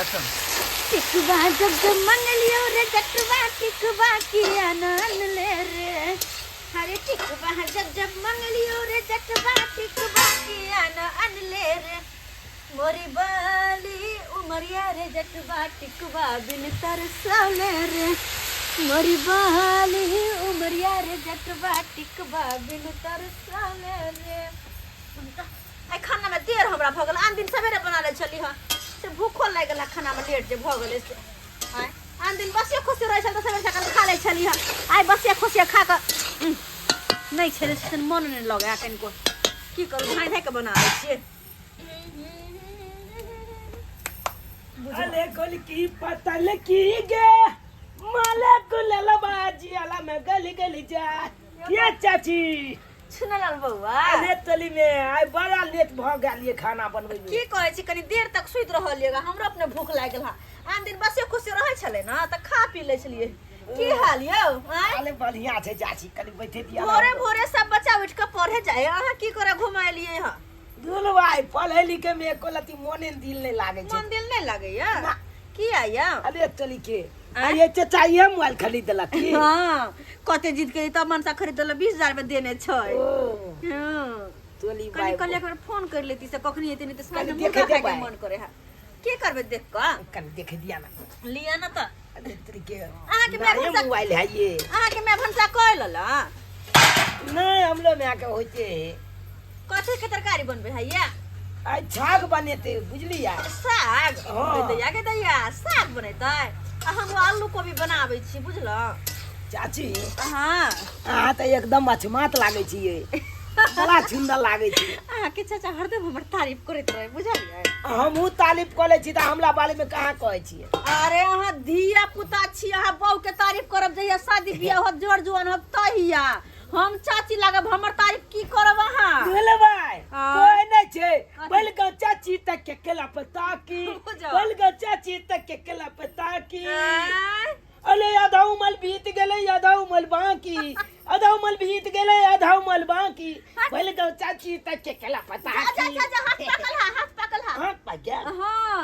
अच्छा टिकवा जब जब मंगलियो रे जटवा टिकवा की आनंद ले रे। अरे टिकवा जब जब मंगलियो रे जटवा टिकवा की आनंद ले रे। मोरी बाली उमरिया रे जटवा टिकवा बिन तरसले रे। मोरी बाली उमरिया रे जटवा टिकवा बिन तरसले रे। आई खाना में देर हमरा भ गेल। आन दिन सवेरे बना ले छली ह से भूखो लाग गेला। खाना में लेट जे भ गेले से आय आन दिन बसे खुशी रह छल त सवेरे सकाल खा ले छली ह। आइ बसे खुशी खा क नहीं छले से मन नहीं लगे कनको की करू भाई के बना ले छिए। अले गोल की पतल की गे माला गुलल बाजी आला में गली गली जा ये चाची सुनल बउआ अरे तली में आइ बड़ा लेट भ गेलिए खाना बनबै में। की कहै छी कनी देर तक सुइत रहलिएगा। हमरो अपने भूख लाग गेल हा। आन दिन बसे खुशी रहै छले ना त खा पी ले छलिए। की हाल यौ आय अरे बढ़िया छै चाची कनी बैठे दिया। भोरे भोरे सब बच्चा उठ के पढ़े जाए अहाँ की करे घुमाइलिए ह। दुलवाई पढ़े लिखे में एको लती मोने दिल नहीं लागे छै। मन दिल नहीं लागैया की आया। अरे चली के ये चाचा ये मोबाइल खरीद देला की। हां कते जीत के त मनसा खरीद देला 20000 में देने छै। हां तोली कनी भाई कल एक बार फोन कर लेती से कखनी एते नहीं त साथ में देखे मुर्गा खाए देबै। के मन करे है। की करबे देख का कनी देखे दिया ना। लिया ना त अरे तरी के अहाँ के मैं भंसा मोबाइल है ये अहाँ के मैं भंसा कह लला। नहीं हम लोग में आके होते कथि के तरकारी बनबे है या आज छाग बनेते बुझलिया। साग हाँ। दैया के दैया साग बनेतै हम आलू कोबी बनाबै छी बुझल। चाची हां अहाँ तो एकदम अचमात लागे छिए बड़ा सुंदर लागे छी। अहाँ के चाचा हरदम हमर तारीफ करैत रहे बुझलियै। हमहू तारीफ करे छी त हमला बारे में कहाँ कहे छिए। अरे अहाँ धिया पुता छी अहाँ बहू के तारीफ करब जहिया शादी बियाह हो जोड़ जुआन हो तहिया हम चाची लागब हमर तारीफ की करब अहाँ। दुले भाई हाँ। कोई नहीं छे बलगा चाची तक के केला पता की बुझो। बलगा चाची तक के केला पता की। आय, अले आधा उमल बीत गेले आधा उमल बाकी आधा उमल बीत गेले आधा उमल बाकी बलगा चाची तक के केला पता जा की। जा जा हाथ पकड़ हा। हां पगया हां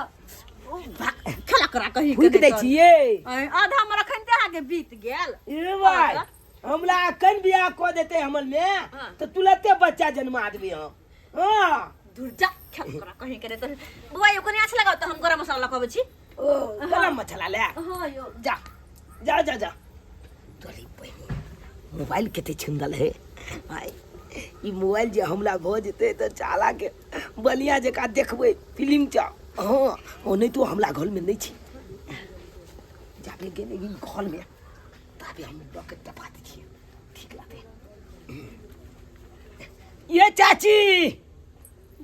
खला करा कहि फूक दे छिए। आधा हमर अखन ते आगे बीत गेल। ए भाई हमला अखन बियाह को देते हमल में हाँ। तो तुलते बच्चा जन्मा देबे हम। हां दूर जा खला करा कहि करे त बुआ यो कोनी अच्छा लगाउ त हम गरम मसाला लगाबै छी। ओ गरम मसाला ले हां यो जा जा जा जा तोली पहले मोबाइल केते छुंदल है भाई। ई मोबाइल जे हमला भ जेते त चाला के बलिया जका देखबै फिल्म चा। हां ओ नहीं तो हमला घर में नहीं छी जाके गेने ई घर में तबे हम डॉक्टर दबा दी ठीक लाते। ये चाची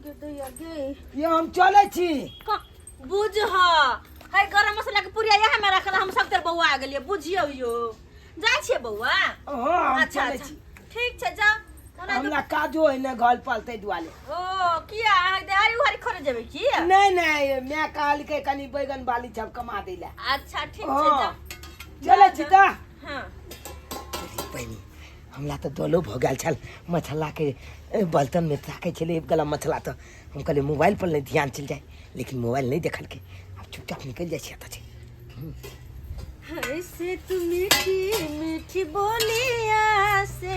गे दैया गे ये हम चले छी। का बुझ हा है गरम मसाला के पुरिया यहां में रखला हम सब तेर बौआ आ गेलिए बुझियो यो जाय छिए बौआ। हां हम अच्छा चले अच्छा छी। ठीक छै जा हमला काजो है ने घर पलते दुआले। ओ किया देहारी उहारी खरे जेबे की। नहीं नहीं मैं कहल के कनी बैगन बाली सब कमा देला। अच्छा ठीक छै जा चले छी त हां पहिनी हमला तो दोलो भ गेल छल मछला के बर्तन में ताके छले एक गला मछला तो हम कहले मोबाइल पर नहीं ध्यान चल जाए लेकिन मोबाइल नहीं देखल के अब चुपचाप निकल जाए छिया त ऐसे तू मीठी मीठी बोलिया से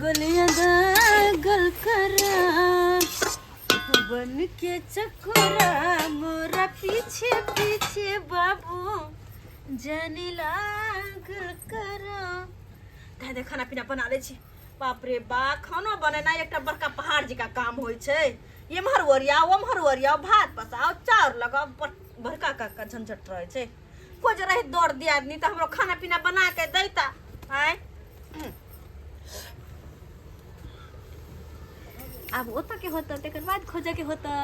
गलियां दागल करा बन के चकोरा मोरा पीछे पीछे बाबू जाने लागल करा। दे खाना पीना बना ले छी। बाप रे बा खाना बनेना एकटा बड़का पहाड़ जका काम होय छै। एम्हर ओरियाओ ओम्हर ओरियाओ भात पसाओ चाउर लगाओ बड़का का झंझट रहे छै। कोई जे रहे दौड़ दिया आदमी तो हमरो खाना पीना बना के देता आय। अब ओता के होता तेकर बाद खोजे के होता।